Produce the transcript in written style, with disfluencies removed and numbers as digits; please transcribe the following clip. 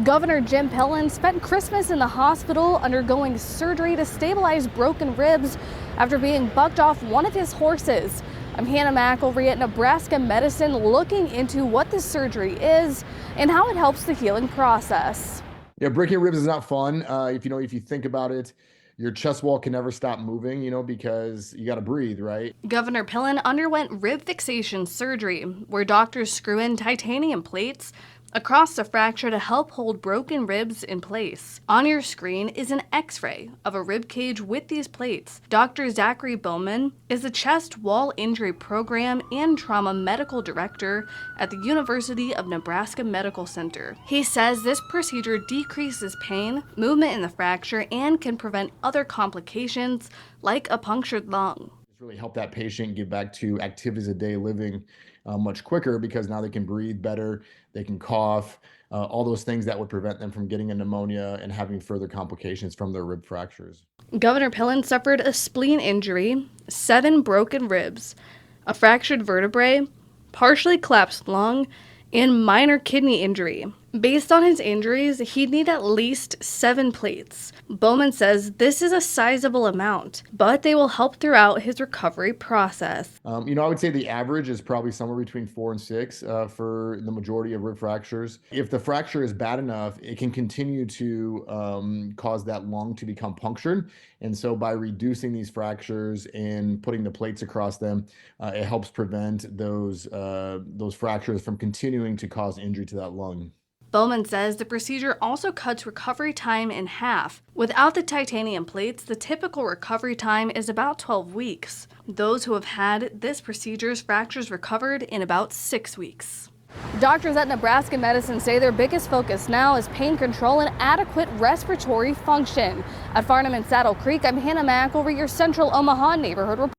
Governor Jim Pillen spent Christmas in the hospital undergoing surgery to stabilize broken ribs after being bucked off one of his horses. I'm Hannah McElry at Nebraska Medicine, looking into what this surgery is and how it helps the healing process. Yeah, breaking ribs is not fun. If you think about it, your chest wall can never stop moving, because you got to breathe, right? Governor Pillen underwent rib fixation surgery, where doctors screw in titanium plates across the fracture to help hold broken ribs in place. On your screen is an x-ray of a rib cage with these plates. Dr. Zachary Bowman is the Chest Wall Injury Program and Trauma Medical Director at the University of Nebraska Medical Center. He says this procedure decreases pain, movement in the fracture, and can prevent other complications like a punctured lung. Really help that patient get back to activities of day living much quicker, because now they can breathe better, they can cough, all those things that would prevent them from getting a pneumonia and having further complications from their rib fractures. Governor Pillen suffered a spleen injury, 7 broken ribs, a fractured vertebrae, partially collapsed lung, and minor kidney injury. Based on his injuries, he'd need at least 7 plates. Bowman says this is a sizable amount, but they will help throughout his recovery process. I would say the average is probably somewhere between 4 and 6 for the majority of rib fractures. If the fracture is bad enough, it can continue to cause that lung to become punctured. And so by reducing these fractures and putting the plates across them, it helps prevent those fractures from continuing to cause injury to that lung. Bowman says the procedure also cuts recovery time in half. Without the titanium plates, the typical recovery time is about 12 weeks. Those who have had this procedure's fractures recovered in about 6 weeks. Doctors at Nebraska Medicine say their biggest focus now is pain control and adequate respiratory function. At Farnham and Saddle Creek, I'm Hannah McElry, your Central Omaha neighborhood reporter.